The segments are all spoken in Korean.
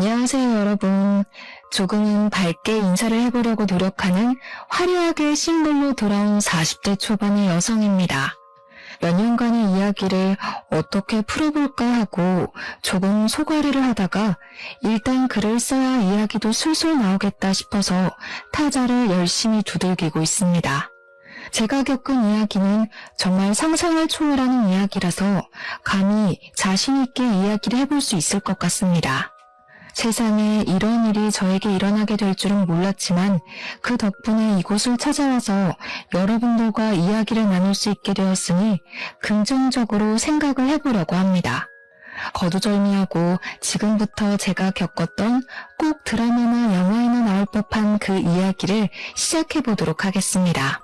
안녕하세요, 여러분. 조금은 밝게 인사를 해보려고 노력하는 화려하게 싱글로 돌아온 40대 초반의 여성입니다. 몇 년간의 이야기를 어떻게 풀어볼까 하고 조금 소가리를 하다가 일단 글을 써야 이야기도 술술 나오겠다 싶어서 타자를 열심히 두들기고 있습니다. 제가 겪은 이야기는 정말 상상을 초월하는 이야기라서 감히 자신 있게 이야기를 해볼 수 있을 것 같습니다. 세상에 이런 일이 저에게 일어나게 될 줄은 몰랐지만 그 덕분에 이곳을 찾아와서 여러분들과 이야기를 나눌 수 있게 되었으니 긍정적으로 생각을 해보려고 합니다. 거두절미하고 지금부터 제가 겪었던 꼭 드라마나 영화에나 나올 법한 그 이야기를 시작해보도록 하겠습니다.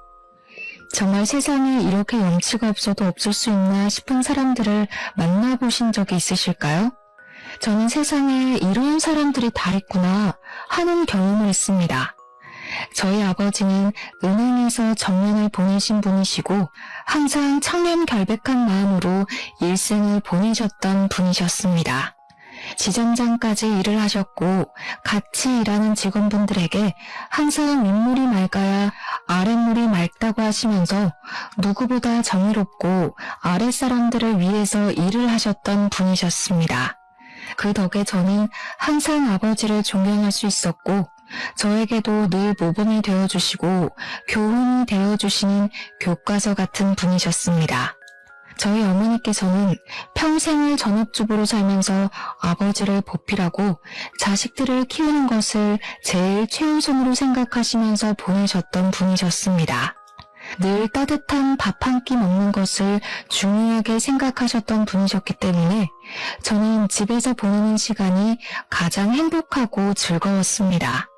정말 세상에 이렇게 염치가 없어도 없을 수 있나 싶은 사람들을 만나보신 적이 있으실까요? 저는 세상에 이런 사람들이 다 있구나 하는 경험을 했습니다. 저희 아버지는 은행에서 정년을 보내신 분이시고 항상 청렴 결백한 마음으로 일생을 보내셨던 분이셨습니다. 지점장까지 일을 하셨고 같이 일하는 직원분들에게 항상 윗물이 맑아야 아랫물이 맑다고 하시면서 누구보다 정의롭고 아랫사람들을 위해서 일을 하셨던 분이셨습니다. 그 덕에 저는 항상 아버지를 존경할 수 있었고 저에게도 늘 모범이 되어주시고 교훈이 되어주시는 교과서 같은 분이셨습니다. 저희 어머니께서는 평생을 전업주부로 살면서 아버지를 보필하고 자식들을 키우는 것을 제일 최우선으로 생각하시면서 보내셨던 분이셨습니다. 늘 따뜻한 밥 한 끼 먹는 것을 중요하게 생각하셨던 분이셨기 때문에 저는 집에서 보내는 시간이 가장 행복하고 즐거웠습니다.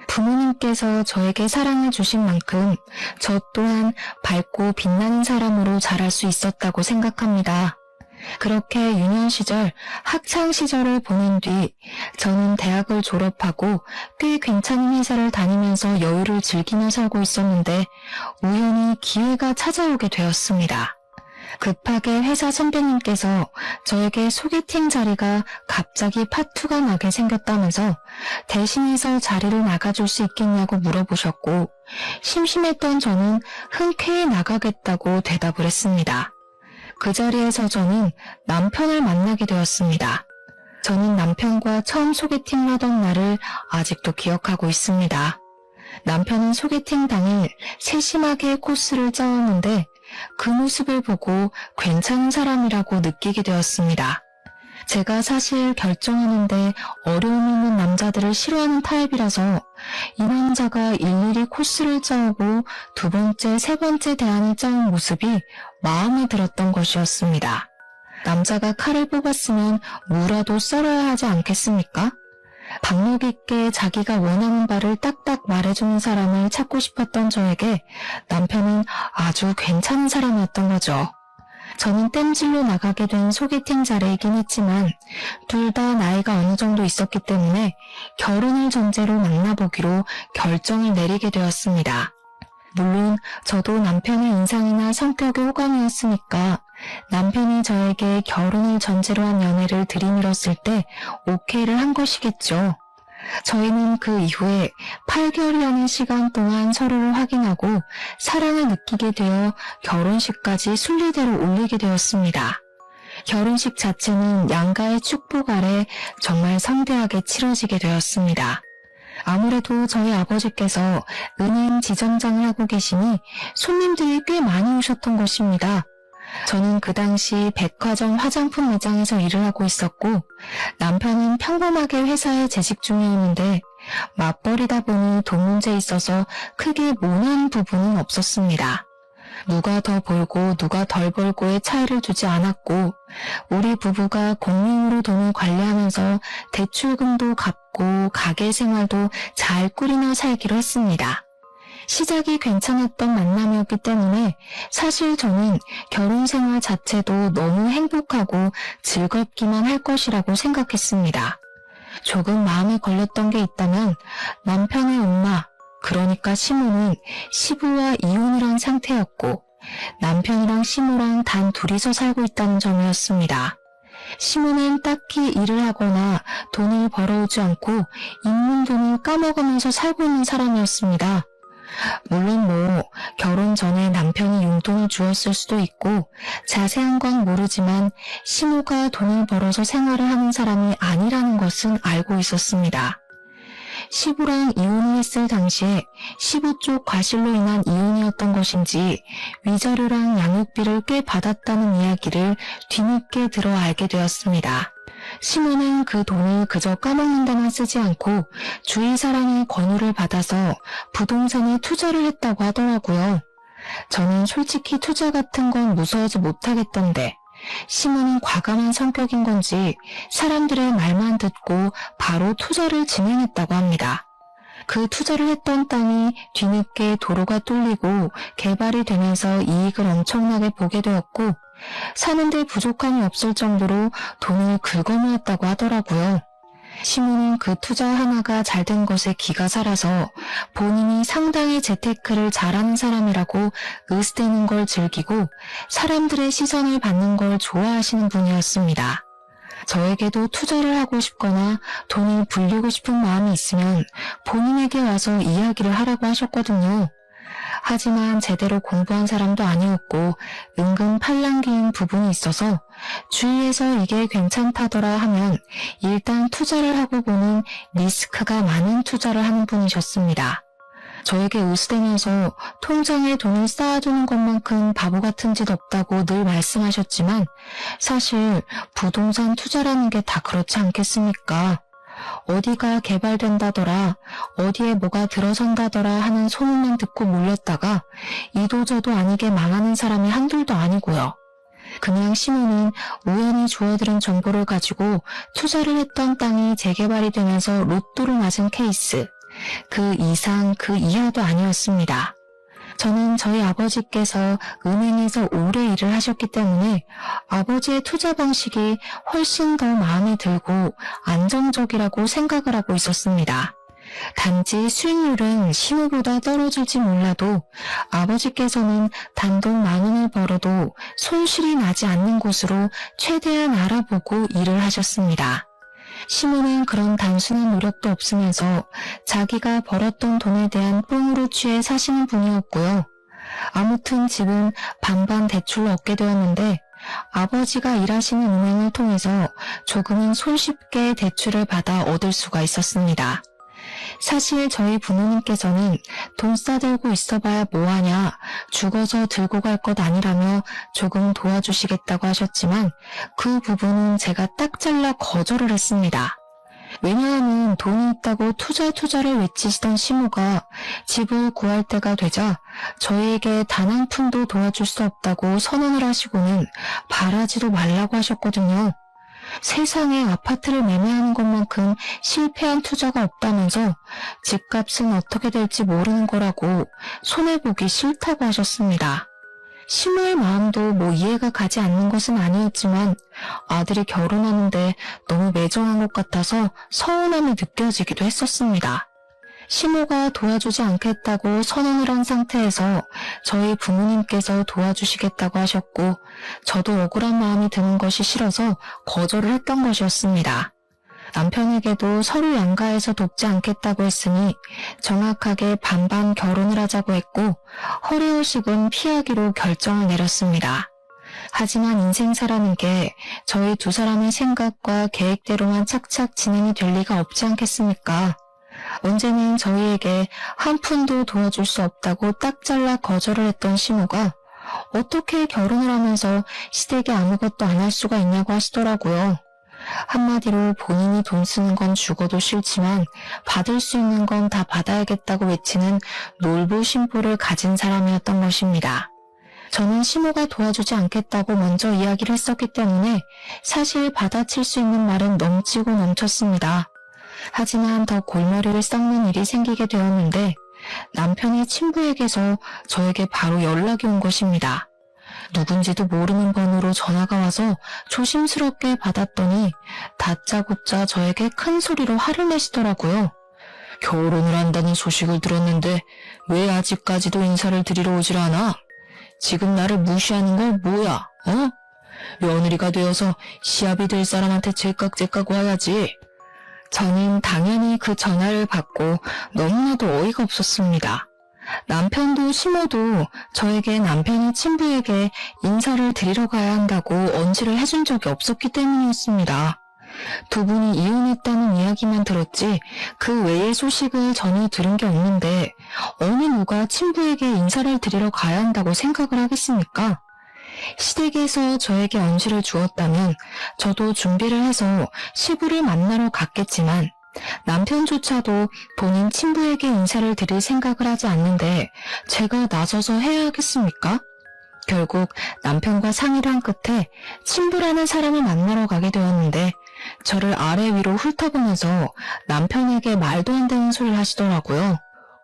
부모님께서 저에게 사랑을 주신 만큼 저 또한 밝고 빛나는 사람으로 자랄 수 있었다고 생각합니다. 그렇게 유년 시절, 학창 시절을 보낸 뒤 저는 대학을 졸업하고 꽤 괜찮은 회사를 다니면서 여유를 즐기며 살고 있었는데 우연히 기회가 찾아오게 되었습니다. 급하게 회사 선배님께서 저에게 소개팅 자리가 갑자기 파투가 나게 생겼다면서 대신해서 자리를 나가줄 수 있겠냐고 물어보셨고 심심했던 저는 흔쾌히 나가겠다고 대답을 했습니다. 그 자리에서 저는 남편을 만나게 되었습니다. 저는 남편과 처음 소개팅을 하던 날을 아직도 기억하고 있습니다. 남편은 소개팅 당일 세심하게 코스를 짜왔는데 그 모습을 보고 괜찮은 사람이라고 느끼게 되었습니다. 제가 사실 결정하는데 어려움 있는 남자들을 싫어하는 타입이라서 이 남자가 일일이 코스를 짜오고 두 번째, 세 번째 대안을 짜온 모습이 마음에 들었던 것이었습니다. 남자가 칼을 뽑았으면 무라도 썰어야 하지 않겠습니까? 박력 있게 자기가 원하는 바를 딱딱 말해주는 사람을 찾고 싶었던 저에게 남편은 아주 괜찮은 사람이었던 거죠. 저는 땜질로 나가게 된 소개팅 자리이긴 했지만 둘 다 나이가 어느 정도 있었기 때문에 결혼을 전제로 만나보기로 결정을 내리게 되었습니다. 물론 저도 남편의 인상이나 성격에 호감이었으니까 남편이 저에게 결혼을 전제로 한 연애를 들이밀었을 때 오케이를 한 것이겠죠. 저희는 그 이후에 8개월이라는 시간 동안 서로를 확인하고 사랑을 느끼게 되어 결혼식까지 순리대로 올리게 되었습니다. 결혼식 자체는 양가의 축복 아래 정말 성대하게 치러지게 되었습니다. 아무래도 저희 아버지께서 은행 지점장을 하고 계시니 손님들이 꽤 많이 오셨던 것입니다. 저는 그 당시 백화점 화장품 매장에서 일을 하고 있었고 남편은 평범하게 회사에 재직 중이었는데 맞벌이다 보니 돈 문제에 있어서 크게 모난 부분은 없었습니다. 누가 더 벌고 누가 덜 벌고의 차이를 두지 않았고 우리 부부가 공용으로 돈을 관리하면서 대출금도 갚고 가게 생활도 잘 꾸리며 살기로 했습니다. 시작이 괜찮았던 만남이었기 때문에 사실 저는 결혼 생활 자체도 너무 행복하고 즐겁기만 할 것이라고 생각했습니다. 조금 마음에 걸렸던 게 있다면 남편의 엄마, 그러니까 시모는 시부와 이혼을 한 상태였고 남편이랑 시모랑 단 둘이서 살고 있다는 점이었습니다. 시몬은 딱히 일을 하거나 돈을 벌어오지 않고 있는 돈을 까먹으면서 살고 있는 사람이었습니다. 물론 결혼 전에 남편이 용돈을 주었을 수도 있고 자세한 건 모르지만 시모가 돈을 벌어서 생활을 하는 사람이 아니라는 것은 알고 있었습니다. 시부랑 이혼을 했을 당시에 시부 쪽 과실로 인한 이혼이었던 것인지 위자료랑 양육비를 꽤 받았다는 이야기를 뒤늦게 들어 알게 되었습니다. 시모는 그 돈을 그저 까먹는 데만 쓰지 않고 주위 사람의 권유를 받아서 부동산에 투자를 했다고 하더라고요. 저는 솔직히 투자 같은 건 무서워서 못하겠던데 시모는 과감한 성격인 건지 사람들의 말만 듣고 바로 투자를 진행했다고 합니다. 그 투자를 했던 땅이 뒤늦게 도로가 뚫리고 개발이 되면서 이익을 엄청나게 보게 되었고 사는데 부족함이 없을 정도로 돈을 긁어모았다고 하더라고요. 시모는 그 투자 하나가 잘 된 것에 기가 살아서 본인이 상당히 재테크를 잘하는 사람이라고 으스대는 걸 즐기고 사람들의 시선을 받는 걸 좋아하시는 분이었습니다. 저에게도 투자를 하고 싶거나 돈을 불리고 싶은 마음이 있으면 본인에게 와서 이야기를 하라고 하셨거든요. 하지만 제대로 공부한 사람도 아니었고 은근 팔랑귀인 부분이 있어서 주위에서 이게 괜찮다더라 하면 일단 투자를 하고 보는 리스크가 많은 투자를 하는 분이셨습니다. 저에게 으스대면서 통장에 돈을 쌓아두는 것만큼 바보 같은 짓 없다고 늘 말씀하셨지만 사실 부동산 투자라는 게 다 그렇지 않겠습니까? 어디가 개발된다더라, 어디에 뭐가 들어선다더라 하는 소문만 듣고 몰렸다가 이도저도 아니게 망하는 사람이 한둘도 아니고요. 그냥 시모는 우연히 주워들은 정보를 가지고 투자를 했던 땅이 재개발이 되면서 로또를 맞은 케이스, 그 이상 그 이하도 아니었습니다. 저는 저희 아버지께서 은행에서 오래 일을 하셨기 때문에 아버지의 투자 방식이 훨씬 더 마음에 들고 안정적이라고 생각을 하고 있었습니다. 단지 수익률은 시모보다 떨어질지 몰라도 아버지께서는 단돈 10,000원을 벌어도 손실이 나지 않는 곳으로 최대한 알아보고 일을 하셨습니다. 시모는 그런 단순한 노력도 없으면서 자기가 벌었던 돈에 대한 뽕으로 취해 사시는 분이었고요. 아무튼 집은 반반 대출로 얻게 되었는데 아버지가 일하시는 은행을 통해서 조금은 손쉽게 대출을 받아 얻을 수가 있었습니다. 사실 저희 부모님께서는 돈 싸들고 있어봐야 뭐하냐, 죽어서 들고 갈 것 아니라며 조금 도와주시겠다고 하셨지만 그 부분은 제가 딱 잘라 거절을 했습니다. 왜냐하면 돈이 있다고 투자를 외치시던 시모가 집을 구할 때가 되자 저희에게 단 한 푼도 도와줄 수 없다고 선언을 하시고는 바라지도 말라고 하셨거든요. 세상에 아파트를 매매하는 것만큼 실패한 투자가 없다면서 집값은 어떻게 될지 모르는 거라고 손해보기 싫다고 하셨습니다. 시모의 마음도 이해가 가지 않는 것은 아니었지만 아들이 결혼하는데 너무 매정한 것 같아서 서운함이 느껴지기도 했었습니다. 시모가 도와주지 않겠다고 선언을 한 상태에서 저희 부모님께서 도와주시겠다고 하셨고 저도 억울한 마음이 드는 것이 싫어서 거절을 했던 것이었습니다. 남편에게도 서로 양가해서 돕지 않겠다고 했으니 정확하게 반반 결혼을 하자고 했고 허례허식은 피하기로 결정을 내렸습니다. 하지만 인생사라는 게 저희 두 사람의 생각과 계획대로만 착착 진행이 될 리가 없지 않겠습니까? 언제는 저희에게 한 푼도 도와줄 수 없다고 딱 잘라 거절을 했던 시모가 어떻게 결혼을 하면서 시댁에 아무것도 안 할 수가 있냐고 하시더라고요. 한마디로 본인이 돈 쓰는 건 죽어도 싫지만 받을 수 있는 건 다 받아야겠다고 외치는 놀부심보를 가진 사람이었던 것입니다. 저는 시모가 도와주지 않겠다고 먼저 이야기를 했었기 때문에 사실 받아칠 수 있는 말은 넘치고 넘쳤습니다. 하지만 더 골머리를 썩는 일이 생기게 되었는데 남편의 친부에게서 저에게 바로 연락이 온 것입니다. 누군지도 모르는 번호로 전화가 와서 조심스럽게 받았더니 다짜고짜 저에게 큰 소리로 화를 내시더라고요. 결혼을 한다는 소식을 들었는데 왜 아직까지도 인사를 드리러 오질 않아? 지금 나를 무시하는 건 뭐야? 며느리가 되어서 시합이 될 사람한테 제깍제깍 와야지. 저는 당연히 그 전화를 받고 너무나도 어이가 없었습니다. 남편도 시모도 저에게 남편이 친부에게 인사를 드리러 가야 한다고 언지를 해준 적이 없었기 때문이었습니다. 두 분이 이혼했다는 이야기만 들었지 그 외의 소식을 전혀 들은 게 없는데 어느 누가 친부에게 인사를 드리러 가야 한다고 생각을 하겠습니까? 시댁에서 저에게 언지를 주었다면 저도 준비를 해서 시부를 만나러 갔겠지만 남편조차도 본인 친부에게 인사를 드릴 생각을 하지 않는데 제가 나서서 해야 하겠습니까? 결국 남편과 상의를 한 끝에 친부라는 사람을 만나러 가게 되었는데 저를 아래 위로 훑어보면서 남편에게 말도 안 되는 소리를 하시더라고요.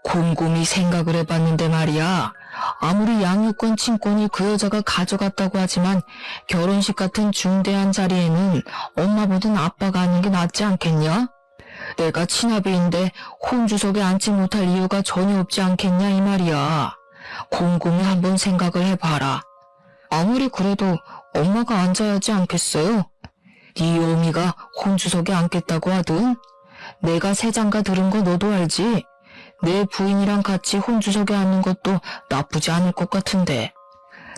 곰곰이 생각을 해봤는데 말이야. 아무리 양육권 친권이 그 여자가 가져갔다고 하지만 결혼식 같은 중대한 자리에는 엄마보단 아빠가 하는 게 낫지 않겠냐? 내가 친아비인데 혼주석에 앉지 못할 이유가 전혀 없지 않겠냐 이 말이야. 곰곰이 한번 생각을 해봐라. 아무리 그래도 엄마가 앉아야 하지 않겠어요? 네 어미가 혼주석에 앉겠다고 하든 내가 새장가 들은 거 너도 알지? 내 부인이랑 같이 혼주석에 앉는 것도 나쁘지 않을 것 같은데.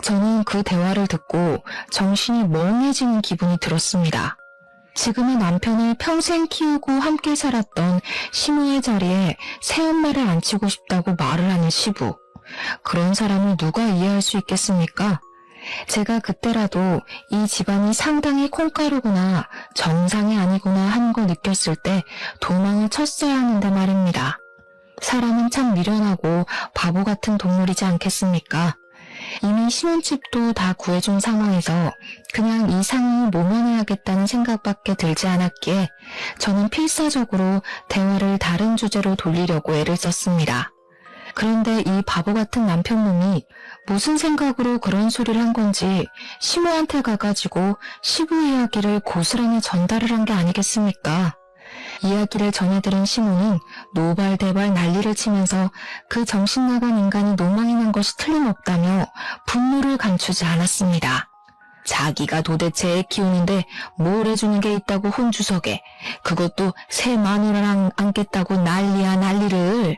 저는 그 대화를 듣고 정신이 멍해지는 기분이 들었습니다. 지금의 남편을 평생 키우고 함께 살았던 시모의 자리에 새엄마를 앉히고 싶다고 말을 하는 시부. 그런 사람을 누가 이해할 수 있겠습니까? 제가 그때라도 이 집안이 상당히 콩가루구나, 정상이 아니구나 하는 걸 느꼈을 때 도망을 쳤어야 하는데 말입니다. 사람은 참 미련하고 바보 같은 동물이지 않겠습니까? 이미 신혼집도 다 구해준 상황에서 그냥 이 상황을 모면해야겠다는 생각밖에 들지 않았기에 저는 필사적으로 대화를 다른 주제로 돌리려고 애를 썼습니다. 그런데 이 바보 같은 남편놈이 무슨 생각으로 그런 소리를 한 건지 시모한테 가가지고 시부 이야기를 고스란히 전달을 한 게 아니겠습니까? 이야기를 전해들은 시모는 노발대발 난리를 치면서 그 정신나간 인간이 노망이 난 것이 틀림없다며 분노를 감추지 않았습니다. 자기가 도대체 애 키우는데 뭘 해주는 게 있다고 혼주석에, 그것도 새 마누라랑 앉겠다고 난리야 난리를.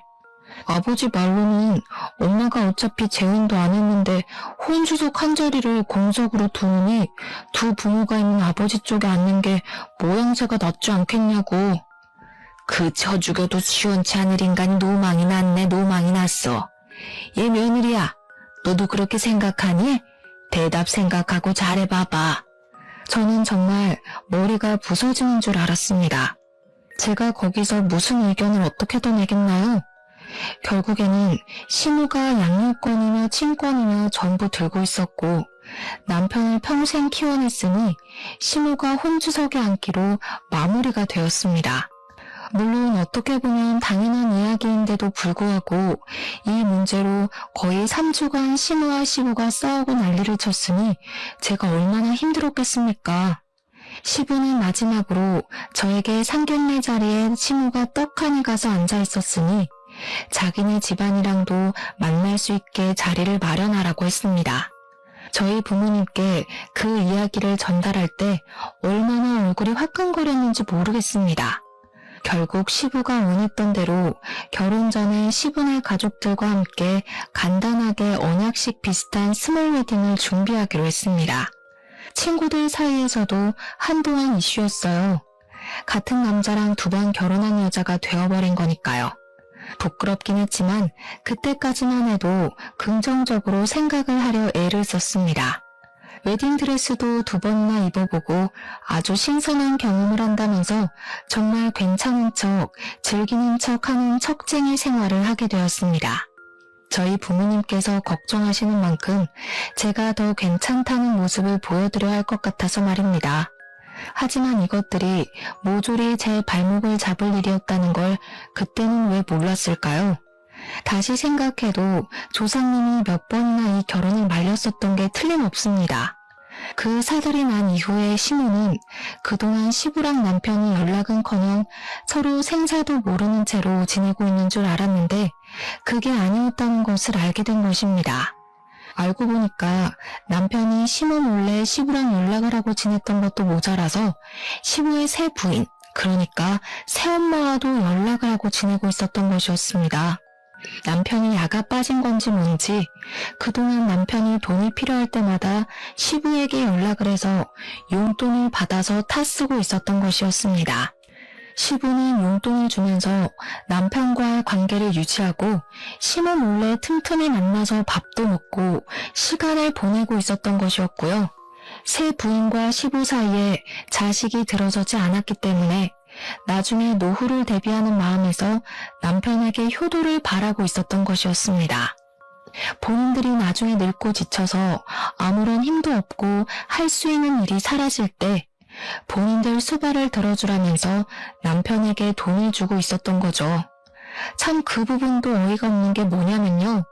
아버지 말로는 엄마가 어차피 재혼도 안 했는데 혼주석 한 자리를 공석으로 두느니 두 부모가 있는 아버지 쪽에 앉는 게 모양새가 낫지 않겠냐고. 그 쳐죽여도 시원치 않을 인간이 노망이 났네. 노망이 났어. 얘 며느리야, 너도 그렇게 생각하니? 대답 생각하고 잘해봐봐. 저는 정말 머리가 부서지는 줄 알았습니다. 제가 거기서 무슨 의견을 어떻게 더 내겠나요? 결국에는 시모가 양육권이며 친권이며 전부 들고 있었고 남편을 평생 키워냈으니 시모가 혼주석에 앉기로 마무리가 되었습니다. 물론 어떻게 보면 당연한 이야기인데도 불구하고 이 문제로 거의 3주간 시모와 시부가 싸우고 난리를 쳤으니 제가 얼마나 힘들었겠습니까? 시부는 마지막으로 저에게 상견례 자리에 시모가 떡하니 가서 앉아 있었으니 자기네 집안이랑도 만날 수 있게 자리를 마련하라고 했습니다. 저희 부모님께 그 이야기를 전달할 때 얼마나 얼굴이 화끈거렸는지 모르겠습니다. 결국 시부가 원했던 대로 결혼 전에 시부네 가족들과 함께 간단하게 언약식 비슷한 스몰 웨딩을 준비하기로 했습니다. 친구들 사이에서도 한동안 이슈였어요. 같은 남자랑 2번 결혼한 여자가 되어버린 거니까요. 부끄럽긴 했지만 그때까지만 해도 긍정적으로 생각을 하려 애를 썼습니다. 웨딩드레스도 2번이나 입어보고 아주 신선한 경험을 한다면서 정말 괜찮은 척, 즐기는 척 하는 척쟁이 생활을 하게 되었습니다. 저희 부모님께서 걱정하시는 만큼 제가 더 괜찮다는 모습을 보여드려야 할 것 같아서 말입니다. 하지만 이것들이 모조리 제 발목을 잡을 일이었다는 걸 그때는 왜 몰랐을까요? 다시 생각해도 조상님이 몇 번이나 이 결혼을 말렸었던 게 틀림없습니다. 그 사달이 난 이후에 시모는 그동안 시부랑 남편이 연락은커녕 서로 생사도 모르는 채로 지내고 있는 줄 알았는데 그게 아니었다는 것을 알게 된 것입니다. 알고 보니까 남편이 시모 몰래 시부랑 연락을 하고 지냈던 것도 모자라서 시부의 새 부인, 그러니까 새엄마와도 연락을 하고 지내고 있었던 것이었습니다. 남편이 야가 빠진 건지 뭔지 그동안 남편이 돈이 필요할 때마다 시부에게 연락을 해서 용돈을 받아서 타쓰고 있었던 것이었습니다. 시부는 용돈을 주면서 남편과의 관계를 유지하고 시모 몰래 틈틈이 만나서 밥도 먹고 시간을 보내고 있었던 것이었고요. 새 부인과 시부 사이에 자식이 들어서지 않았기 때문에 나중에 노후를 대비하는 마음에서 남편에게 효도를 바라고 있었던 것이었습니다. 본인들이 나중에 늙고 지쳐서 아무런 힘도 없고 할 수 있는 일이 사라질 때 본인들 수발을 들어주라면서 남편에게 돈을 주고 있었던 거죠. 참 그 부분도 어이가 없는 게 뭐냐면요.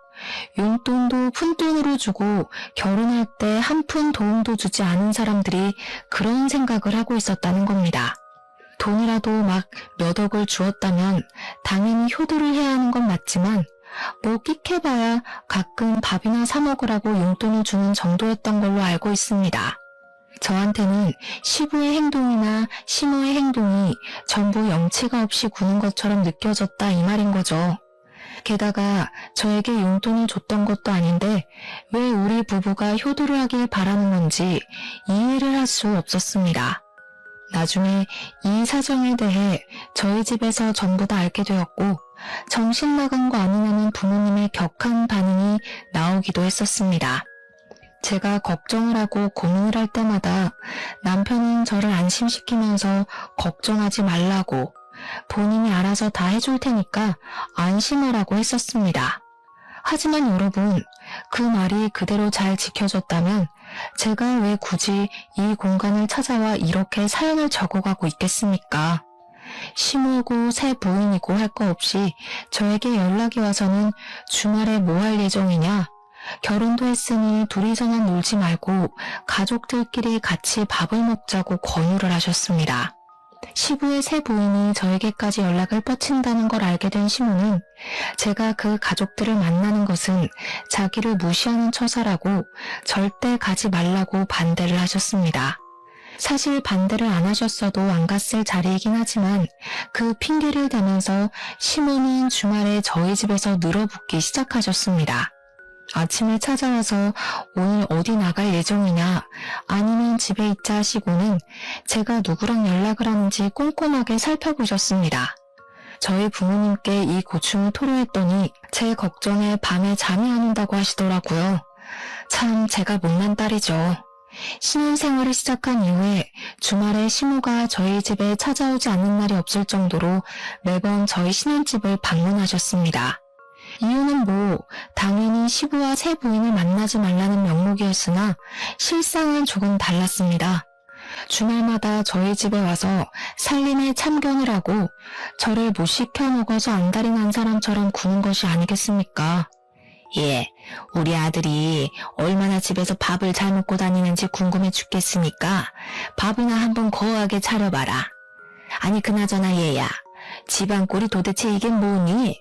용돈도 푼돈으로 주고 결혼할 때 한 푼 도움도 주지 않은 사람들이 그런 생각을 하고 있었다는 겁니다. 돈이라도 막 몇 억을 주었다면 당연히 효도를 해야 하는 건 맞지만 뭐 끽해봐야 가끔 밥이나 사 먹으라고 용돈을 주는 정도였던 걸로 알고 있습니다. 저한테는 시부의 행동이나 시모의 행동이 전부 염치가 없이 구는 것처럼 느껴졌다 이 말인 거죠. 게다가 저에게 용돈을 줬던 것도 아닌데 왜 우리 부부가 효도를 하길 바라는 건지 이해를 할 수 없었습니다. 나중에 이 사정에 대해 저희 집에서 전부 다 알게 되었고 정신 나간 거 아니냐는 부모님의 격한 반응이 나오기도 했었습니다. 제가 걱정을 하고 고민을 할 때마다 남편은 저를 안심시키면서 걱정하지 말라고 본인이 알아서 다 해줄 테니까 안심하라고 했었습니다. 하지만 여러분, 그 말이 그대로 잘 지켜졌다면 제가 왜 굳이 이 공간을 찾아와 이렇게 사연을 적어가고 있겠습니까? 시모고 새 부인이고 할 거 없이 저에게 연락이 와서는 주말에 뭐 할 예정이냐? 결혼도 했으니 둘이서만 놀지 말고 가족들끼리 같이 밥을 먹자고 권유를 하셨습니다. 시부의 새 부인이 저에게까지 연락을 뻗친다는 걸 알게 된 시모는 제가 그 가족들을 만나는 것은 자기를 무시하는 처사라고 절대 가지 말라고 반대를 하셨습니다. 사실 반대를 안 하셨어도 안 갔을 자리이긴 하지만 그 핑계를 대면서 시모는 주말에 저희 집에서 늘어붙기 시작하셨습니다. 아침에 찾아와서 오늘 어디 나갈 예정이냐 아니면 집에 있자 하시고는 제가 누구랑 연락을 하는지 꼼꼼하게 살펴보셨습니다. 저희 부모님께 이 고충을 토로했더니 제 걱정에 밤에 잠이 안 온다고 하시더라고요. 참 제가 못난 딸이죠. 신혼생활을 시작한 이후에 주말에 시모가 저희 집에 찾아오지 않는 날이 없을 정도로 매번 저희 신혼집을 방문하셨습니다. 이유는 뭐 당연히 시부와 새 부인을 만나지 말라는 명목이었으나 실상은 조금 달랐습니다. 주말마다 저희 집에 와서 살림에 참견을 하고 저를 못 시켜 먹어서 안달이 난 사람처럼 구는 것이 아니겠습니까? 예, 우리 아들이 얼마나 집에서 밥을 잘 먹고 다니는지 궁금해 죽겠으니까 밥이나 한번 거하게 차려봐라. 아니 그나저나 얘야, 집안 꼴이 도대체 이게 뭐니?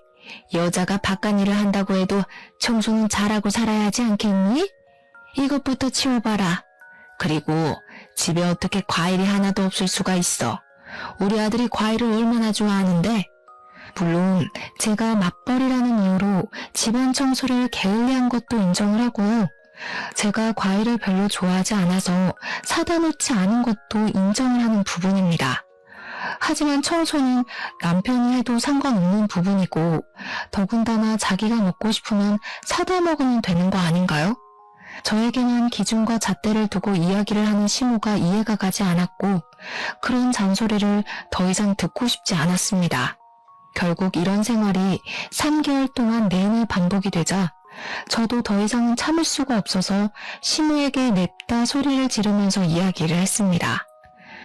여자가 바깥일을 한다고 해도 청소는 잘하고 살아야 하지 않겠니? 이것부터 치워봐라. 그리고 집에 어떻게 과일이 하나도 없을 수가 있어. 우리 아들이 과일을 얼마나 좋아하는데. 물론 제가 맞벌이라는 이유로 집안 청소를 게을리한 것도 인정을 하고요. 제가 과일을 별로 좋아하지 않아서 사다 놓지 않은 것도 인정을 하는 부분입니다. 하지만 청소는 남편이 해도 상관없는 부분이고 더군다나 자기가 먹고 싶으면 사다 먹으면 되는 거 아닌가요? 저에게는 기준과 잣대를 두고 이야기를 하는 시모가 이해가 가지 않았고 그런 잔소리를 더 이상 듣고 싶지 않았습니다. 결국 이런 생활이 3개월 동안 내내 반복이 되자 저도 더 이상은 참을 수가 없어서 시모에게 냅다 소리를 지르면서 이야기를 했습니다.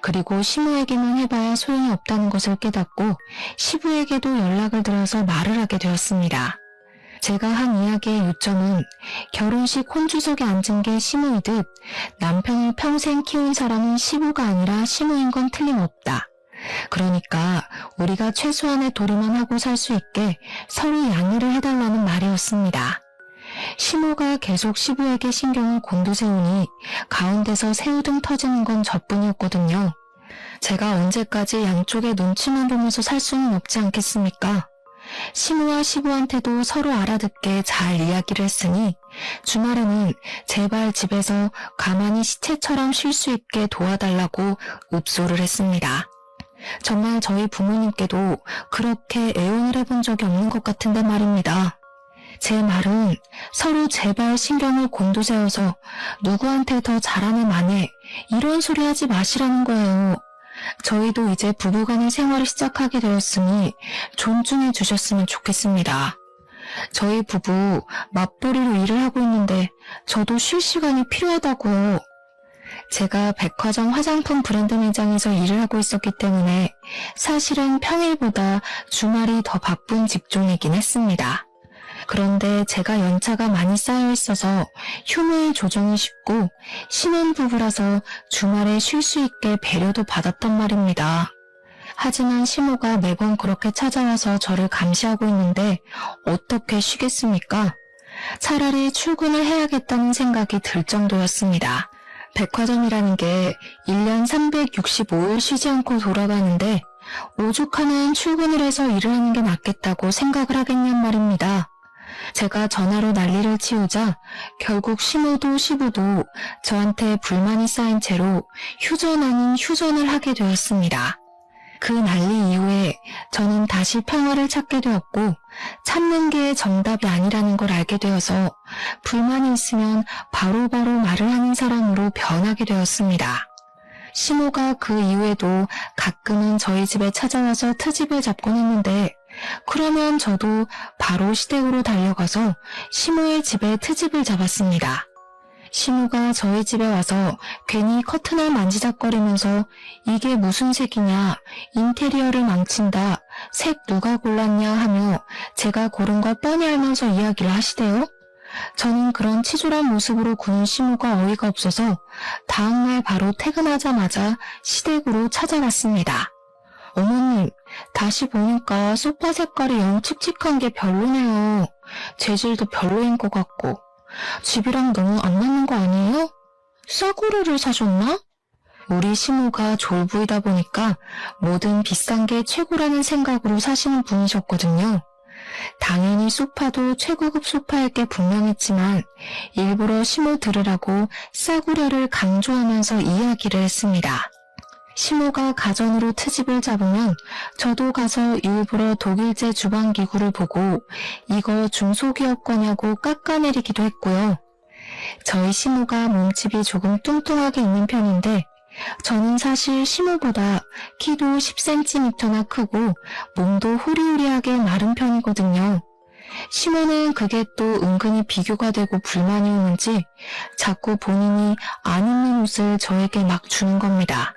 그리고 시모에게만 해봐야 소용이 없다는 것을 깨닫고 시부에게도 연락을 드려서 말을 하게 되었습니다. 제가 한 이야기의 요점은 결혼식 혼주석에 앉은 게 시모이듯 남편을 평생 키운 사람은 시부가 아니라 시모인 건 틀림없다. 그러니까 우리가 최소한의 도리만 하고 살 수 있게 서로 양해를 해달라는 말이었습니다. 시모가 계속 시부에게 신경을 곤두세우니 가운데서 새우등 터지는 건 저뿐이었거든요. 제가 언제까지 양쪽의 눈치만 보면서 살 수는 없지 않겠습니까? 시모와 시부한테도 서로 알아듣게 잘 이야기를 했으니 주말에는 제발 집에서 가만히 시체처럼 쉴 수 있게 도와달라고 읍소를 했습니다. 정말 저희 부모님께도 그렇게 애원을 해본 적이 없는 것 같은데 말입니다. 제 말은 서로 제발 신경을 곤두세워서 누구한테 더 잘하는 만에 이런 소리 하지 마시라는 거예요. 저희도 이제 부부간의 생활을 시작하게 되었으니 존중해 주셨으면 좋겠습니다. 저희 부부 맞벌이로 일을 하고 있는데 저도 쉴 시간이 필요하다고요. 제가 백화점 화장품 브랜드 매장에서 일을 하고 있었기 때문에 사실은 평일보다 주말이 더 바쁜 직종이긴 했습니다. 그런데 제가 연차가 많이 쌓여 있어서 휴무일 조정이 쉽고 신혼부부라서 주말에 쉴 수 있게 배려도 받았단 말입니다. 하지만 시모가 매번 그렇게 찾아와서 저를 감시하고 있는데 어떻게 쉬겠습니까? 차라리 출근을 해야겠다는 생각이 들 정도였습니다. 백화점이라는 게 1년 365일 쉬지 않고 돌아가는데 오죽하면 출근을 해서 일을 하는 게 낫겠다고 생각을 하겠냔 말입니다. 제가 전화로 난리를 치우자 결국 시모도 시부도 저한테 불만이 쌓인 채로 휴전 아닌 휴전을 하게 되었습니다. 그 난리 이후에 저는 다시 평화를 찾게 되었고 참는 게 정답이 아니라는 걸 알게 되어서 불만이 있으면 바로바로 말을 하는 사람으로 변하게 되었습니다. 시모가 그 이후에도 가끔은 저희 집에 찾아와서 트집을 잡곤 했는데 그러면 저도 바로 시댁으로 달려가서 시모의 집에 트집을 잡았습니다. 시모가 저희 집에 와서 괜히 커튼을 만지작거리면서 이게 무슨 색이냐, 인테리어를 망친다, 색 누가 골랐냐 하며 제가 고른 거 뻔히 알면서 이야기를 하시대요. 저는 그런 치졸한 모습으로 구는 시모가 어이가 없어서 다음날 바로 퇴근하자마자 시댁으로 찾아갔습니다. 어머님, 다시 보니까 소파 색깔이 영 칙칙한 게 별로네요. 재질도 별로인 것 같고. 집이랑 너무 안 맞는 거 아니에요? 싸구려를 사셨나? 우리 시모가 졸부이다 보니까 뭐든 비싼 게 최고라는 생각으로 사시는 분이셨거든요. 당연히 소파도 최고급 소파일 게 분명했지만 일부러 시모 들으라고 싸구려를 강조하면서 이야기를 했습니다. 시모가 가전으로 트집을 잡으면 저도 가서 일부러 독일제 주방기구를 보고 이거 중소기업 거냐고 깎아내리기도 했고요. 저희 시모가 몸집이 조금 뚱뚱하게 있는 편인데 저는 사실 시모보다 키도 10cm나 크고 몸도 호리호리하게 마른 편이거든요. 시모는 그게 또 은근히 비교가 되고 불만이 오는지 자꾸 본인이 안 입는 옷을 저에게 막 주는 겁니다.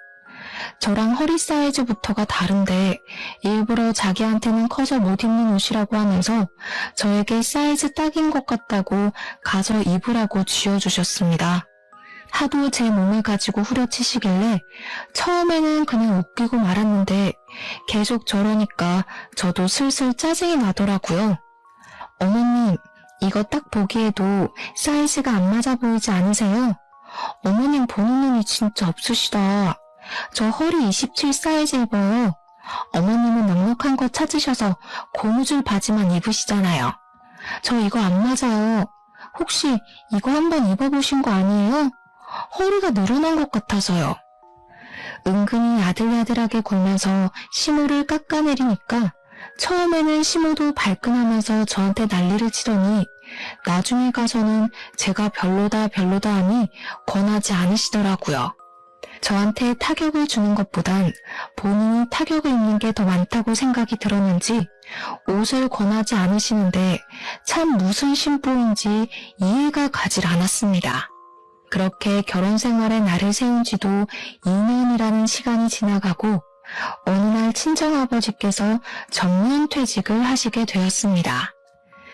저랑 허리 사이즈부터가 다른데 일부러 자기한테는 커서 못 입는 옷이라고 하면서 저에게 사이즈 딱인 것 같다고 가서 입으라고 쥐어주셨습니다. 하도 제 몸을 가지고 후려치시길래 처음에는 그냥 웃기고 말았는데 계속 저러니까 저도 슬슬 짜증이 나더라고요. 어머님, 이거 딱 보기에도 사이즈가 안 맞아 보이지 않으세요? 어머님 보는 눈이 진짜 없으시다. 저 허리 27 사이즈 입어요. 어머님은 넉넉한 거 찾으셔서 고무줄 바지만 입으시잖아요. 저 이거 안 맞아요. 혹시 이거 한번 입어보신 거 아니에요? 허리가 늘어난 것 같아서요. 은근히 야들야들하게 굴면서 시모를 깎아내리니까 처음에는 시모도 발끈하면서 저한테 난리를 치더니 나중에 가서는 제가 별로다 하니 권하지 않으시더라고요. 저한테 타격을 주는 것보단 본인이 타격을 입는 게 더 많다고 생각이 들었는지 옷을 권하지 않으시는데 참 무슨 심보인지 이해가 가질 않았습니다. 그렇게 결혼 생활에 날을 세운 지도 2년이라는 시간이 지나가고 어느 날 친정아버지께서 정년퇴직을 하시게 되었습니다.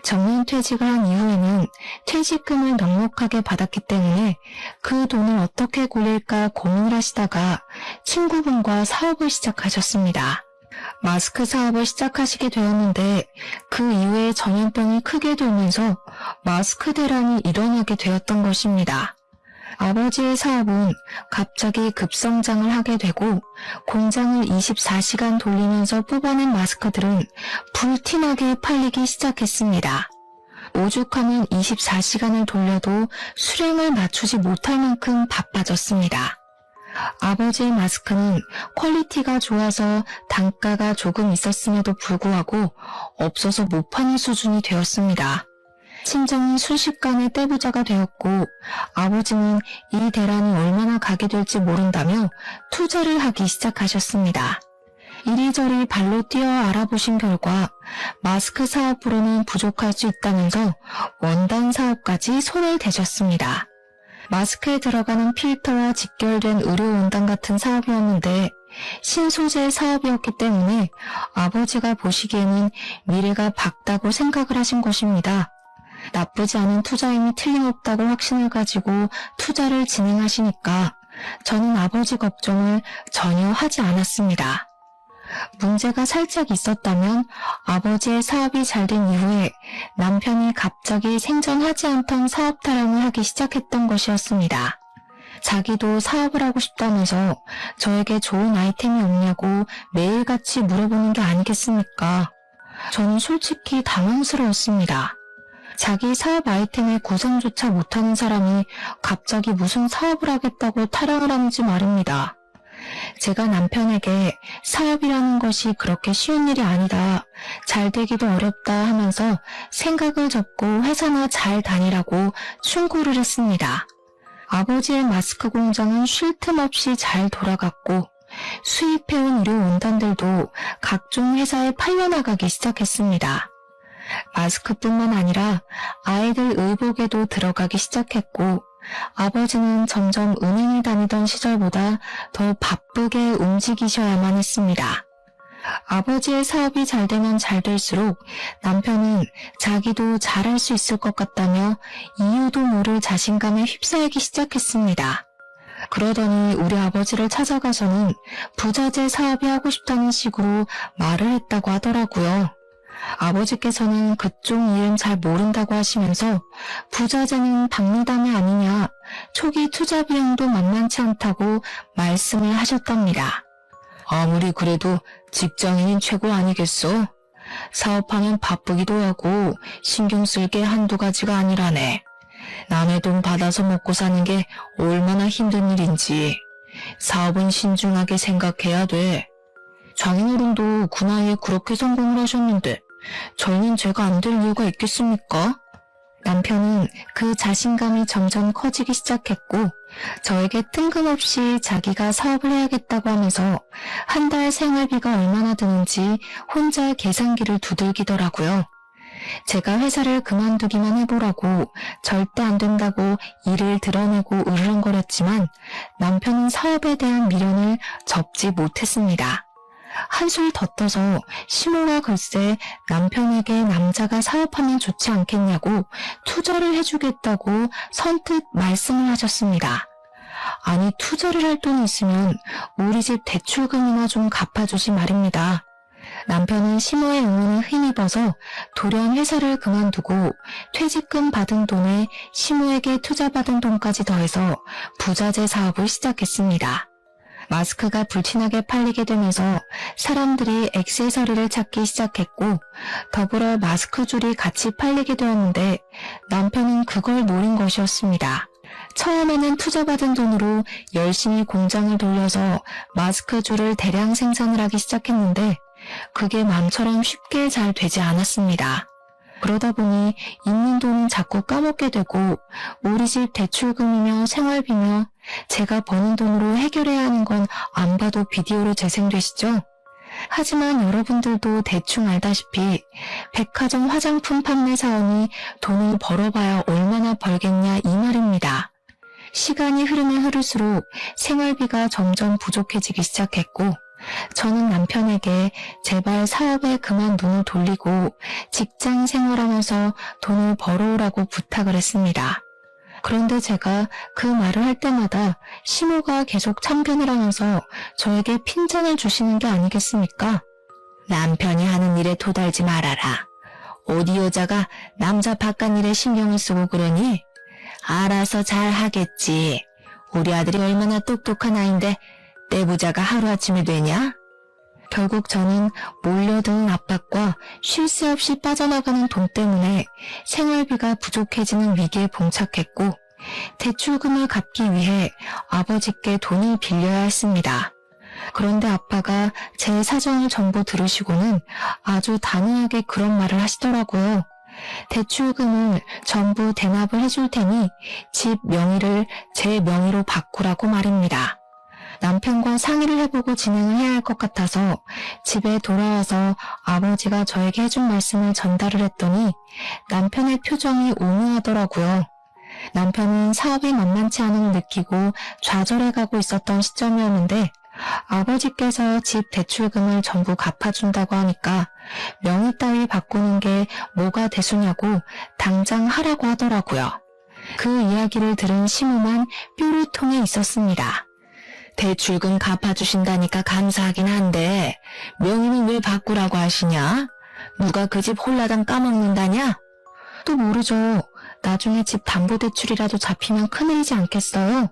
정년퇴직을 한 이후에는 퇴직금을 넉넉하게 받았기 때문에 그 돈을 어떻게 굴릴까 고민을 하시다가 친구분과 사업을 시작하셨습니다. 마스크 사업을 시작하시게 되었는데 그 이후에 전염병이 크게 돌면서 마스크 대란이 일어나게 되었던 것입니다. 아버지의 사업은 갑자기 급성장을 하게 되고 공장을 24시간 돌리면서 뽑아낸 마스크들은 불티나게 팔리기 시작했습니다. 오죽하면 24시간을 돌려도 수량을 맞추지 못할 만큼 바빠졌습니다. 아버지의 마스크는 퀄리티가 좋아서 단가가 조금 있었음에도 불구하고 없어서 못 파는 수준이 되었습니다. 친정은 순식간에 떼부자가 되었고 아버지는 이 대란이 얼마나 가게 될지 모른다며 투자를 하기 시작하셨습니다. 이리저리 발로 뛰어 알아보신 결과 마스크 사업으로는 부족할 수 있다면서 원단 사업까지 손을 대셨습니다. 마스크에 들어가는 필터와 직결된 의료 원단 같은 사업이었는데 신소재 사업이었기 때문에 아버지가 보시기에는 미래가 밝다고 생각을 하신 것입니다. 나쁘지 않은 투자임이 틀림없다고 확신을 가지고 투자를 진행하시니까 저는 아버지 걱정을 전혀 하지 않았습니다. 문제가 살짝 있었다면 아버지의 사업이 잘 된 이후에 남편이 갑자기 생전하지 않던 사업 타령을 하기 시작했던 것이었습니다. 자기도 사업을 하고 싶다면서 저에게 좋은 아이템이 없냐고 매일같이 물어보는 게 아니겠습니까? 저는 솔직히 당황스러웠습니다. 자기 사업 아이템의 구성조차 못하는 사람이 갑자기 무슨 사업을 하겠다고 타령을 하는지 말입니다. 제가 남편에게 사업이라는 것이 그렇게 쉬운 일이 아니다, 잘 되기도 어렵다 하면서 생각을 접고 회사나 잘 다니라고 충고를 했습니다. 아버지의 마스크 공장은 쉴 틈 없이 잘 돌아갔고 수입해온 의료 원단들도 각종 회사에 팔려나가기 시작했습니다. 마스크뿐만 아니라 아이들 의복에도 들어가기 시작했고 아버지는 점점 은행에 다니던 시절보다 더 바쁘게 움직이셔야만 했습니다. 아버지의 사업이 잘 되면 잘 될수록 남편은 자기도 잘할 수 있을 것 같다며 이유도 모를 자신감에 휩싸이기 시작했습니다. 그러더니 우리 아버지를 찾아가서는 부자재 사업이 하고 싶다는 식으로 말을 했다고 하더라고요. 아버지께서는 그쪽 일은 잘 모른다고 하시면서 부자재는 박리담이 아니냐, 초기 투자 비용도 만만치 않다고 말씀을 하셨답니다. 아무리 그래도 직장인인 최고 아니겠어? 사업하면 바쁘기도 하고 신경 쓸 게 한두 가지가 아니라네. 남의 돈 받아서 먹고 사는 게 얼마나 힘든 일인지 사업은 신중하게 생각해야 돼. 장인어른도 그 나이에 그렇게 성공을 하셨는데 저희는 제가 안 될 이유가 있겠습니까? 남편은 그 자신감이 점점 커지기 시작했고 저에게 뜬금없이 자기가 사업을 해야겠다고 하면서 한 달 생활비가 얼마나 드는지 혼자 계산기를 두들기더라고요. 제가 회사를 그만두기만 해보라고 절대 안 된다고 일을 드러내고 으르렁거렸지만 남편은 사업에 대한 미련을 접지 못했습니다. 한술 더 떠서 시모가 글쎄 남편에게 남자가 사업하면 좋지 않겠냐고 투자를 해주겠다고 선뜻 말씀을 하셨습니다. 아니 투자를 할 돈이 있으면 우리 집 대출금이나 좀 갚아주지 말입니다. 남편은 시모의 응원에 힘입어서 돌연 회사를 그만두고 퇴직금 받은 돈에 시모에게 투자받은 돈까지 더해서 부자재 사업을 시작했습니다. 마스크가 불티나게 팔리게 되면서 사람들이 액세서리를 찾기 시작했고 더불어 마스크 줄이 같이 팔리게 되었는데 남편은 그걸 노린 것이었습니다. 처음에는 투자받은 돈으로 열심히 공장을 돌려서 마스크 줄을 대량 생산을 하기 시작했는데 그게 마음처럼 쉽게 잘 되지 않았습니다. 그러다 보니 있는 돈은 자꾸 까먹게 되고 우리 집 대출금이며 생활비며 제가 버는 돈으로 해결해야 하는 건 안 봐도 비디오로 재생되시죠? 하지만 여러분들도 대충 알다시피 백화점 화장품 판매 사원이 돈을 벌어봐야 얼마나 벌겠냐 이 말입니다. 시간이 흐르면 흐를수록 생활비가 점점 부족해지기 시작했고 저는 남편에게 제발 사업에 그만 눈을 돌리고 직장 생활하면서 돈을 벌어오라고 부탁을 했습니다. 그런데 제가 그 말을 할 때마다 시모가 계속 참견을 하면서 저에게 핀잔을 주시는 게 아니겠습니까? 남편이 하는 일에 토달지 말아라. 어디 여자가 남자 바깥 일에 신경을 쓰고 그러니? 알아서 잘 하겠지. 우리 아들이 얼마나 똑똑한 아인데 떼부자가 하루아침에 되냐? 결국 저는 몰려드는 압박과 쉴 새 없이 빠져나가는 돈 때문에 생활비가 부족해지는 위기에 봉착했고 대출금을 갚기 위해 아버지께 돈을 빌려야 했습니다. 그런데 아빠가 제 사정을 전부 들으시고는 아주 단호하게 그런 말을 하시더라고요. 대출금을 전부 대납을 해줄 테니 집 명의를 제 명의로 바꾸라고 말입니다. 남편과 상의를 해보고 진행을 해야 할 것 같아서 집에 돌아와서 아버지가 저에게 해준 말씀을 전달을 했더니 남편의 표정이 오묘하더라고요. 남편은 사업이 만만치 않음을 느끼고 좌절해가고 있었던 시점이었는데 아버지께서 집 대출금을 전부 갚아준다고 하니까 명의 따위 바꾸는 게 뭐가 대수냐고 당장 하라고 하더라고요. 그 이야기를 들은 시무만 뾰루통에 있었습니다. 대출금 갚아주신다니까 감사하긴 한데 명의는 왜 바꾸라고 하시냐? 누가 그 집 홀라당 까먹는다냐? 또 모르죠. 나중에 집 담보대출이라도 잡히면 큰일이지 않겠어요?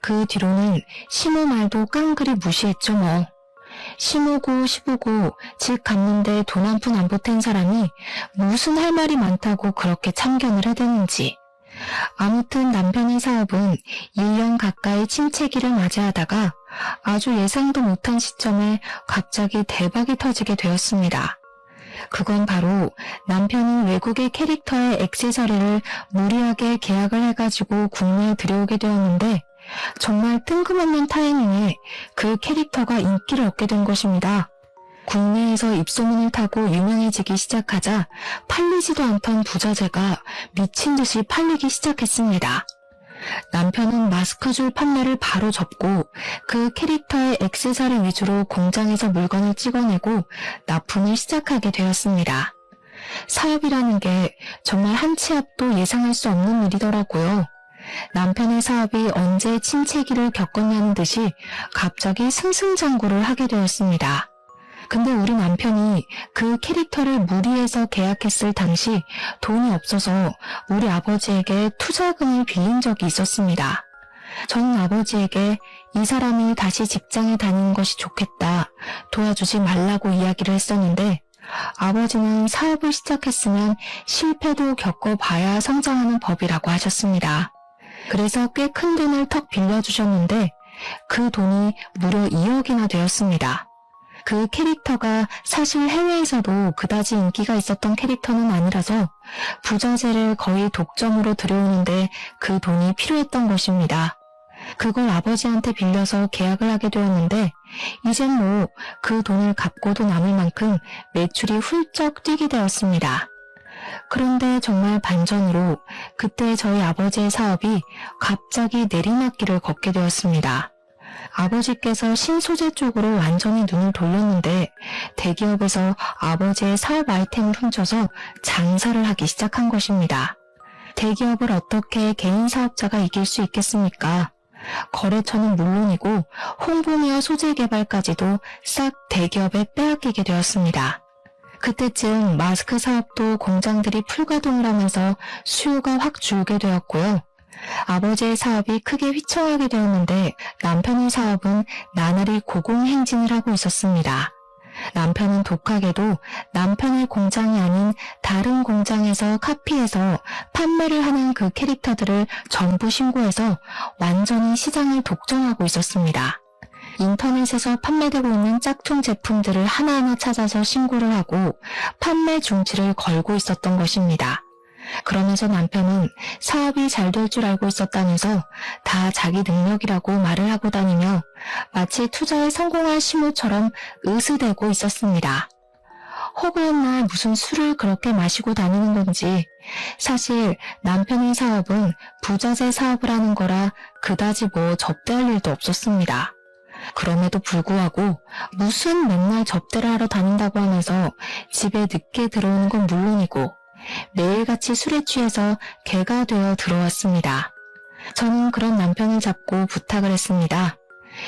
그 뒤로는 시모 말도 깡그리 무시했죠 뭐. 시모고 시부고 집 갚는데 돈 한 푼 안 보탠 사람이 무슨 할 말이 많다고 그렇게 참견을 해대는지. 아무튼 남편의 사업은 1년 가까이 침체기를 맞이하다가 아주 예상도 못한 시점에 갑자기 대박이 터지게 되었습니다. 그건 바로 남편이 외국의 캐릭터의 액세서리를 무리하게 계약을 해가지고 국내에 들여오게 되었는데 정말 뜬금없는 타이밍에 그 캐릭터가 인기를 얻게 된 것입니다. 국내에서 입소문을 타고 유명해지기 시작하자 팔리지도 않던 부자재가 미친 듯이 팔리기 시작했습니다. 남편은 마스크줄 판매를 바로 접고 그 캐릭터의 액세서리 위주로 공장에서 물건을 찍어내고 납품을 시작하게 되었습니다. 사업이라는 게 정말 한 치 앞도 예상할 수 없는 일이더라고요. 남편의 사업이 언제 침체기를 겪었냐는 듯이 갑자기 승승장구를 하게 되었습니다. 근데 우리 남편이 그 캐릭터를 무리해서 계약했을 당시 돈이 없어서 우리 아버지에게 투자금을 빌린 적이 있었습니다. 저는 아버지에게 이 사람이 다시 직장에 다니는 것이 좋겠다, 도와주지 말라고 이야기를 했었는데 아버지는 사업을 시작했으면 실패도 겪어봐야 성장하는 법이라고 하셨습니다. 그래서 꽤 큰 돈을 턱 빌려주셨는데 그 돈이 무려 2억이나 되었습니다. 그 캐릭터가 사실 해외에서도 그다지 인기가 있었던 캐릭터는 아니라서 부자재를 거의 독점으로 들여오는데 그 돈이 필요했던 것입니다. 그걸 아버지한테 빌려서 계약을 하게 되었는데 이젠 뭐 그 돈을 갚고도 남을 만큼 매출이 훌쩍 뛰게 되었습니다. 그런데 정말 반전으로 그때 저희 아버지의 사업이 갑자기 내리막길을 걷게 되었습니다. 아버지께서 신소재 쪽으로 완전히 눈을 돌렸는데 대기업에서 아버지의 사업 아이템을 훔쳐서 장사를 하기 시작한 것입니다. 대기업을 어떻게 개인 사업자가 이길 수 있겠습니까? 거래처는 물론이고 홍보며 소재 개발까지도 싹 대기업에 빼앗기게 되었습니다. 그때쯤 마스크 사업도 공장들이 풀가동을 하면서 수요가 확 줄게 되었고요. 아버지의 사업이 크게 휘청하게 되었는데 남편의 사업은 나날이 고공행진을 하고 있었습니다. 남편은 독하게도 남편의 공장이 아닌 다른 공장에서 카피해서 판매를 하는 그 캐릭터들을 전부 신고해서 완전히 시장을 독점하고 있었습니다. 인터넷에서 판매되고 있는 짝퉁 제품들을 하나하나 찾아서 신고를 하고 판매 중지를 걸고 있었던 것입니다. 그러면서 남편은 사업이 잘 될 줄 알고 있었다면서 다 자기 능력이라고 말을 하고 다니며 마치 투자에 성공한 시모처럼 으스대고 있었습니다. 허구한 날 무슨 술을 그렇게 마시고 다니는 건지 사실 남편의 사업은 부자재 사업을 하는 거라 그다지 뭐 접대할 일도 없었습니다. 그럼에도 불구하고 무슨 맨날 접대를 하러 다닌다고 하면서 집에 늦게 들어오는 건 물론이고 매일같이 술에 취해서 개가 되어 들어왔습니다. 저는 그런 남편을 잡고 부탁을 했습니다.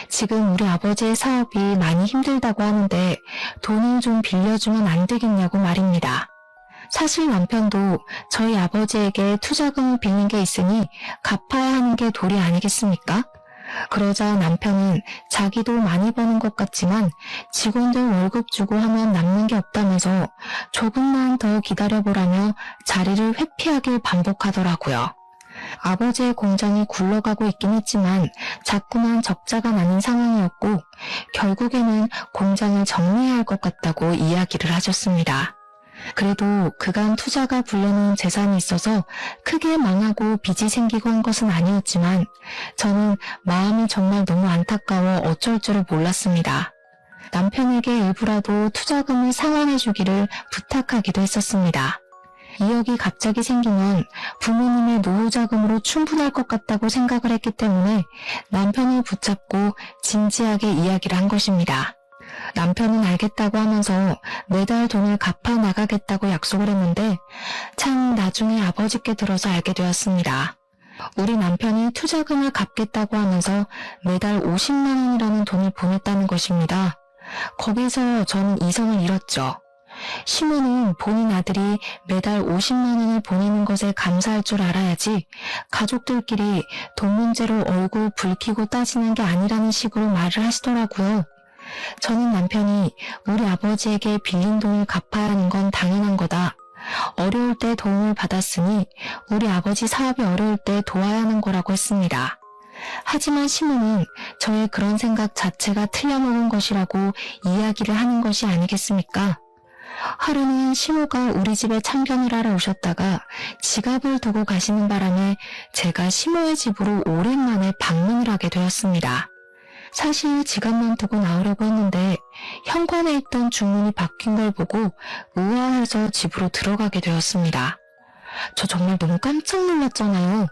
지금 우리 아버지의 사업이 많이 힘들다고 하는데 돈을 좀 빌려주면 안 되겠냐고 말입니다. 사실 남편도 저희 아버지에게 투자금을 빌린 게 있으니 갚아야 하는 게 도리 아니겠습니까? 그러자 남편은 자기도 많이 버는 것 같지만 직원들 월급 주고 하면 남는 게 없다면서 조금만 더 기다려보라며 자리를 회피하길 반복하더라고요. 아버지의 공장이 굴러가고 있긴 했지만 자꾸만 적자가 나는 상황이었고 결국에는 공장을 정리해야 할 것 같다고 이야기를 하셨습니다. 그래도 그간 투자가 불려놓은 재산이 있어서 크게 망하고 빚이 생기고 한 것은 아니었지만 저는 마음이 정말 너무 안타까워 어쩔 줄을 몰랐습니다. 남편에게 일부라도 투자금을 상환해 주기를 부탁하기도 했었습니다. 2억이 갑자기 생기면 부모님의 노후 자금으로 충분할 것 같다고 생각을 했기 때문에 남편을 붙잡고 진지하게 이야기를 한 것입니다. 남편은 알겠다고 하면서 매달 돈을 갚아 나가겠다고 약속을 했는데 참 나중에 아버지께 들어서 알게 되었습니다. 우리 남편이 투자금을 갚겠다고 하면서 매달 50만 원이라는 돈을 보냈다는 것입니다. 거기서 저는 이성을 잃었죠. 시모는 본인 아들이 매달 50만 원을 보내는 것에 감사할 줄 알아야지 가족들끼리 돈 문제로 얼굴 붉히고 따지는 게 아니라는 식으로 말을 하시더라고요. 저는 남편이 우리 아버지에게 빌린 돈을 갚아야 하는 건 당연한 거다. 어려울 때 도움을 받았으니 우리 아버지 사업이 어려울 때 도와야 하는 거라고 했습니다. 하지만 시모는 저의 그런 생각 자체가 틀려먹은 것이라고 이야기를 하는 것이 아니겠습니까? 하루는 시모가 우리 집에 참견을 하러 오셨다가 지갑을 두고 가시는 바람에 제가 시모의 집으로 오랜만에 방문을 하게 되었습니다. 사실 지갑만 두고 나오려고 했는데 현관에 있던 주문이 바뀐 걸 보고 우아해서 집으로 들어가게 되었습니다. 저 정말 너무 깜짝 놀랐잖아요.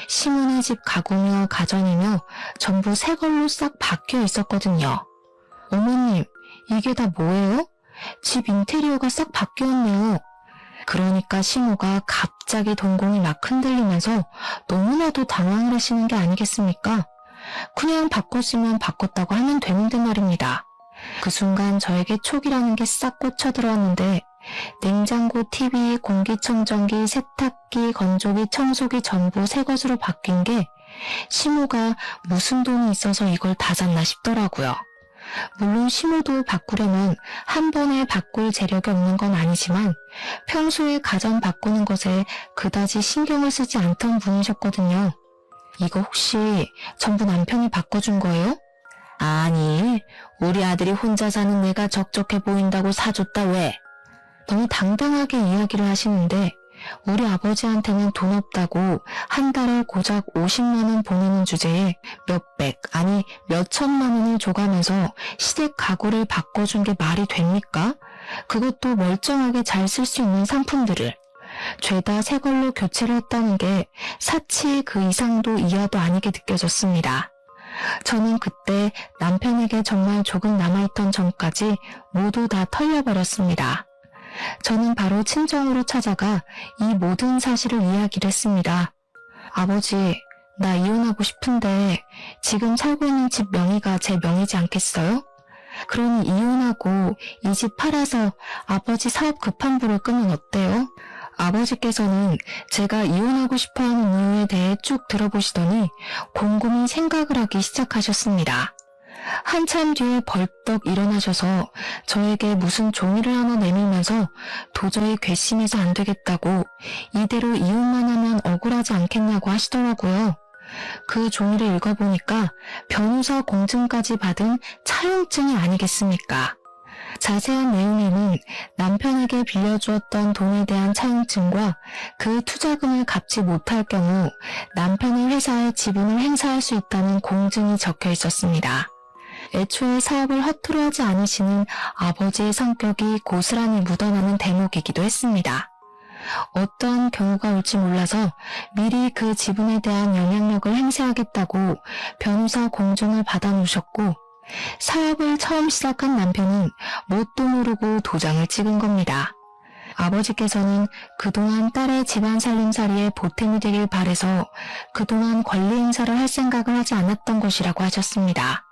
시모네 집 가구며 가전이며 전부 새 걸로 싹 바뀌어 있었거든요. 어머님, 이게 다 뭐예요? 집 인테리어가 싹 바뀌었네요. 그러니까 시모가 갑자기 동공이 막 흔들리면서 너무나도 당황을 하시는 게 아니겠습니까? 그냥 바꿨으면 바꿨다고 하면 되는데 말입니다. 그 순간 저에게 촉이라는 게 싹 꽂혀 들어왔는데 냉장고, TV, 공기청정기, 세탁기, 건조기, 청소기 전부 새 것으로 바뀐 게 시모가 무슨 돈이 있어서 이걸 다 샀나 싶더라고요. 물론 시모도 바꾸려면 한 번에 바꿀 재력이 없는 건 아니지만 평소에 가전 바꾸는 것에 그다지 신경을 쓰지 않던 분이셨거든요. 이거 혹시 전부 남편이 바꿔준 거예요? 아니, 우리 아들이 혼자 사는 내가 적적해 보인다고 사줬다 왜? 너무 당당하게 이야기를 하시는데 우리 아버지한테는 돈 없다고 한 달에 고작 50만 원 보내는 주제에 몇백, 아니 몇천만 원을 줘가면서 시댁 가구를 바꿔준 게 말이 됩니까? 그것도 멀쩡하게 잘 쓸 수 있는 상품들을. 죄다 새 걸로 교체를 했다는 게 사치 그 이상도 이하도 아니게 느껴졌습니다. 저는 그때 남편에게 정말 조금 남아있던 정까지 모두 다 털려버렸습니다. 저는 바로 친정으로 찾아가 이 모든 사실을 이야기를 했습니다. 아버지, 나 이혼하고 싶은데 지금 살고 있는 집 명의가 제 명의지 않겠어요? 그러니 이혼하고 이 집 팔아서 아버지 사업 급한부를 끄면 어때요? 아버지께서는 제가 이혼하고 싶어하는 이유에 대해 쭉 들어보시더니 곰곰이 생각을 하기 시작하셨습니다. 한참 뒤에 벌떡 일어나셔서 저에게 무슨 종이를 하나 내밀면서 도저히 괘씸해서 안 되겠다고 이대로 이혼만 하면 억울하지 않겠냐고 하시더라고요. 그 종이를 읽어보니까 변호사 공증까지 받은 차용증이 아니겠습니까? 자세한 내용에는 남편에게 빌려주었던 돈에 대한 차용증과 그 투자금을 갚지 못할 경우 남편의 회사에 지분을 행사할 수 있다는 공증이 적혀 있었습니다. 애초에 사업을 허투루 하지 않으시는 아버지의 성격이 고스란히 묻어나는 대목이기도 했습니다. 어떤 경우가 올지 몰라서 미리 그 지분에 대한 영향력을 행사하겠다고 변호사 공증을 받아놓으셨고 사업을 처음 시작한 남편은 뭣도 모르고 도장을 찍은 겁니다. 아버지께서는 그동안 딸의 집안 살림살이에 보탬이 되길 바래서 그동안 권리 행사를 할 생각을 하지 않았던 것이라고 하셨습니다.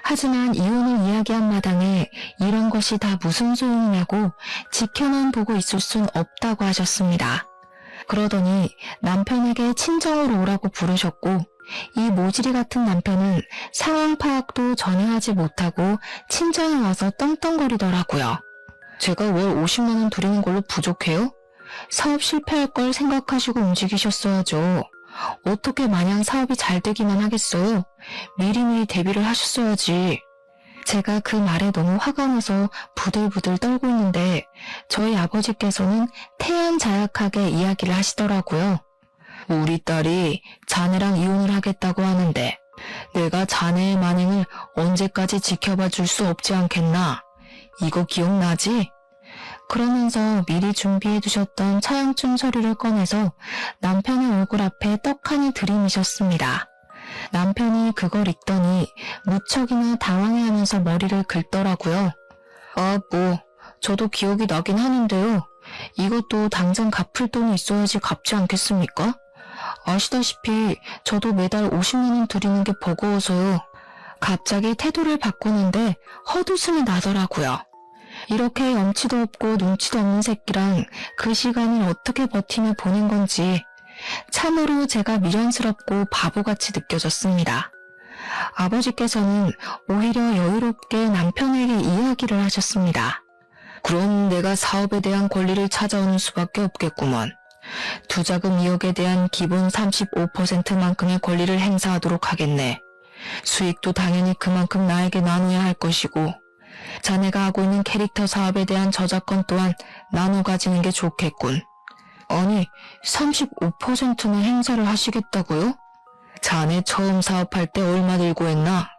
하지만 이혼을 이야기한 마당에 이런 것이 다 무슨 소용이냐고 지켜만 보고 있을 순 없다고 하셨습니다. 그러더니 남편에게 친정으로 오라고 부르셨고 이 모질이 같은 남편은 상황 파악도 전혀 하지 못하고 친정에 와서 떵떵거리더라고요. 제가 월 50만 원 드리는 걸로 부족해요? 사업 실패할 걸 생각하시고 움직이셨어야죠. 어떻게 마냥 사업이 잘 되기만 하겠어요? 미리미리 대비를 하셨어야지. 제가 그 말에 너무 화가 나서 부들부들 떨고 있는데 저희 아버지께서는 태연자약하게 이야기를 하시더라고요. 우리 딸이 자네랑 이혼을 하겠다고 하는데 내가 자네의 만행을 언제까지 지켜봐 줄 수 없지 않겠나? 이거 기억나지? 그러면서 미리 준비해 두셨던 차영증 서류를 꺼내서 남편의 얼굴 앞에 떡하니 들이미셨습니다. 남편이 그걸 읽더니 무척이나 당황해하면서 머리를 긁더라고요. 저도 기억이 나긴 하는데요. 이것도 당장 갚을 돈이 있어야지 갚지 않겠습니까? 아시다시피 저도 매달 50만 원 드리는 게 버거워서요. 갑자기 태도를 바꾸는데 헛웃음이 나더라고요. 이렇게 염치도 없고 눈치도 없는 새끼랑 그 시간을 어떻게 버티며 보낸 건지 참으로 제가 미련스럽고 바보같이 느껴졌습니다. 아버지께서는 오히려 여유롭게 남편에게 이야기를 하셨습니다. 그럼 내가 사업에 대한 권리를 찾아오는 수밖에 없겠구먼. 투자금 2억에 대한 기본 35%만큼의 권리를 행사하도록 하겠네. 수익도 당연히 그만큼 나에게 나눠야 할 것이고 자네가 하고 있는 캐릭터 사업에 대한 저작권 또한 나눠 가지는 게 좋겠군. 아니, 35%나 행사를 하시겠다고요? 자네 처음 사업할 때 얼마 들고 했나?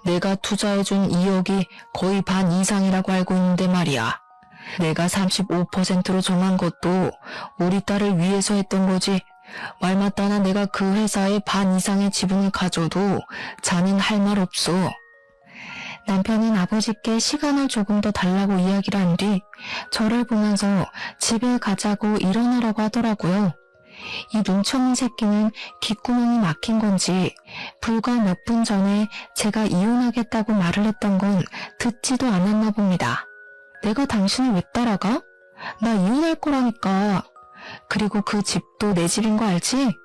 내가 투자해준 2억이 거의 반 이상이라고 알고 있는데 말이야. 내가 35%로 정한 것도 우리 딸을 위해서 했던 거지. 말 맞다나 내가 그 회사의 반 이상의 지분을 가져도 자넨 할 말 없어. 남편은 아버지께 시간을 조금 더 달라고 이야기를 한 뒤 저를 보면서 집에 가자고 일어나라고 하더라고요. 이 눈치 없는 새끼는 귓구멍이 막힌 건지 불과 몇 분 전에 제가 이혼하겠다고 말을 했던 건 듣지도 않았나 봅니다. 내가 당신을 왜 따라가? 나 이혼할 거라니까. 그리고 그 집도 내 집인 거 알지?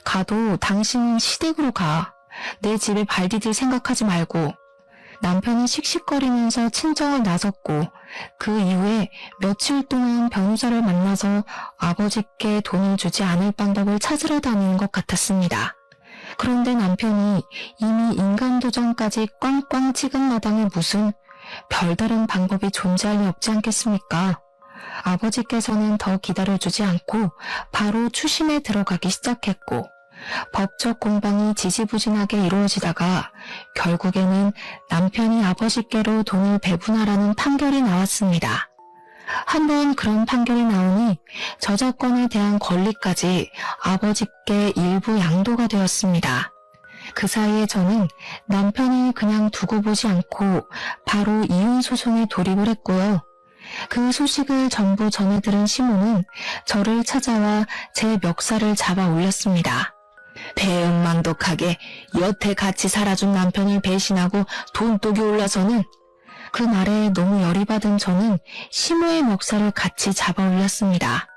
가도 당신은 시댁으로 가. 내 집에 발 디딜 생각하지 말고. 남편은 씩씩거리면서 친정을 나섰고 그 이후에 며칠 동안 변호사를 만나서 아버지께 돈을 주지 않을 방법을 찾으러 다니는 것 같았습니다. 그런데 남편이 이미 인간도전까지 꽝꽝 찍은 마당에 무슨 별다른 방법이 존재할 리 없지 않겠습니까? 아버지께서는 더 기다려주지 않고 바로 추심에 들어가기 시작했고 법적 공방이 지지부진하게 이루어지다가 결국에는 남편이 아버지께로 돈을 배분하라는 판결이 나왔습니다. 한번 그런 판결이 나오니 저작권에 대한 권리까지 아버지께 일부 양도가 되었습니다. 그 사이에 저는 남편이 그냥 두고 보지 않고 바로 이혼 소송에 돌입을 했고요. 그 소식을 전부 전해 들은 시모는 저를 찾아와 제 멱살을 잡아 올렸습니다. 배은망덕하게 여태 같이 살아준 남편을 배신하고 돈독이 올라서는. 그 말에 너무 열이 받은 저는 시모의 멱살을 같이 잡아 올렸습니다.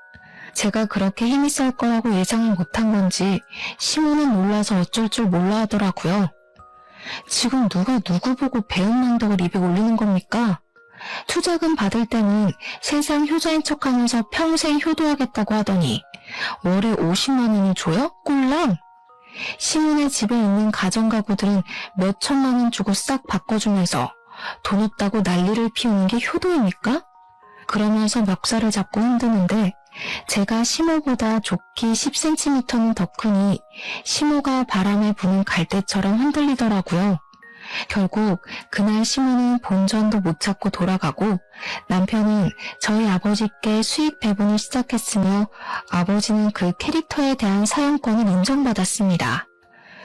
제가 그렇게 힘이 셀 거라고 예상을 못한 건지 시모는 놀라서 어쩔 줄 몰라 하더라고요. 지금 누가 누구 보고 배은망덕을 입에 올리는 겁니까? 투자금 받을 때는 세상 효자인 척하면서 평생 효도하겠다고 하더니 월에 50만 원을 줘요? 꼴랑? 시몬의 집에 있는 가정가구들은 몇 천만 원 주고 싹 바꿔주면서 돈 없다고 난리를 피우는 게 효도입니까? 그러면서 멱살을 잡고 흔드는데 제가 시모보다 좁기 10cm는 더 크니 시모가 바람에 부는 갈대처럼 흔들리더라고요. 결국 그날 시모는 본전도 못 찾고 돌아가고 남편은 저희 아버지께 수익 배분을 시작했으며 아버지는 그 캐릭터에 대한 사용권을 인정받았습니다.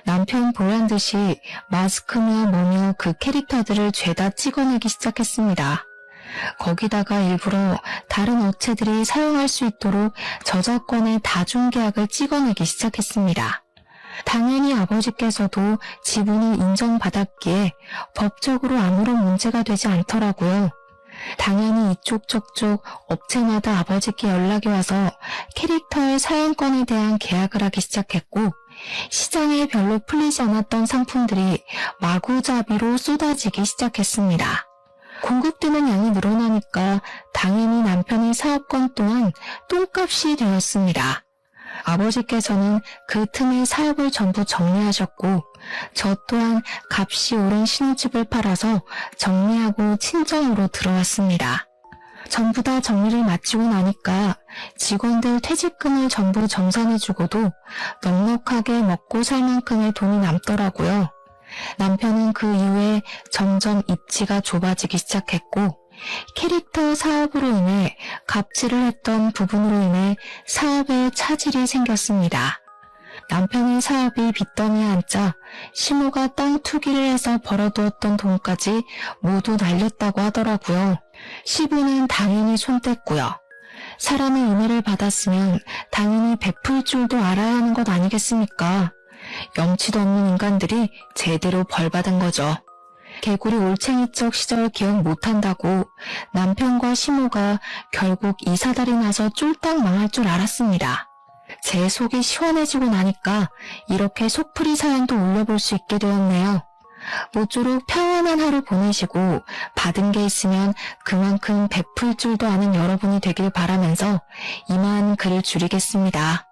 남편 보란듯이 마스크며 뭐며 그 캐릭터들을 죄다 찍어내기 시작했습니다. 거기다가 일부러 다른 업체들이 사용할 수 있도록 저작권의 다중계약을 찍어내기 시작했습니다. 당연히 아버지께서도 지분을 인정받았기에 법적으로 아무런 문제가 되지 않더라고요. 당연히 이쪽 저쪽 업체마다 아버지께 연락이 와서 캐릭터의 사용권에 대한 계약을 하기 시작했고, 시장에 별로 풀리지 않았던 상품들이 마구잡이로 쏟아지기 시작했습니다. 공급되는 양이 늘어나니까 당연히 남편의 사업권 또한 똥값이 되었습니다. 아버지께서는 그 틈에 사업을 전부 정리하셨고, 저 또한 값이 오른 신혼집을 팔아서 정리하고 친정으로 들어왔습니다. 전부 다 정리를 마치고 나니까 직원들 퇴직금을 전부 정산해주고도 넉넉하게 먹고 살 만큼의 돈이 남더라고요. 남편은 그 이후에 점점 입지가 좁아지기 시작했고, 캐릭터 사업으로 인해 갑질을 했던 부분으로 인해 사업에 차질이 생겼습니다. 남편의 사업이 빚더미에 앉자 시모가 땅 투기를 해서 벌어두었던 돈까지 모두 날렸다고 하더라고요. 시부는 당연히 손 뗐고요. 사람의 은혜를 받았으면 당연히 베풀 줄도 알아야 하는 것 아니겠습니까? 염치도 없는 인간들이 제대로 벌받은 거죠. 개구리 올챙이적 시절 기억 못한다고 남편과 시모가 결국 이 사달이 나서 쫄딱 망할 줄 알았습니다. 제 속이 시원해지고 나니까 이렇게 속풀이 사연도 올려볼 수 있게 되었네요. 모쪼록 평안한 하루 보내시고 받은 게 있으면 그만큼 베풀 줄도 아는 여러분이 되길 바라면서 이만 글을 줄이겠습니다.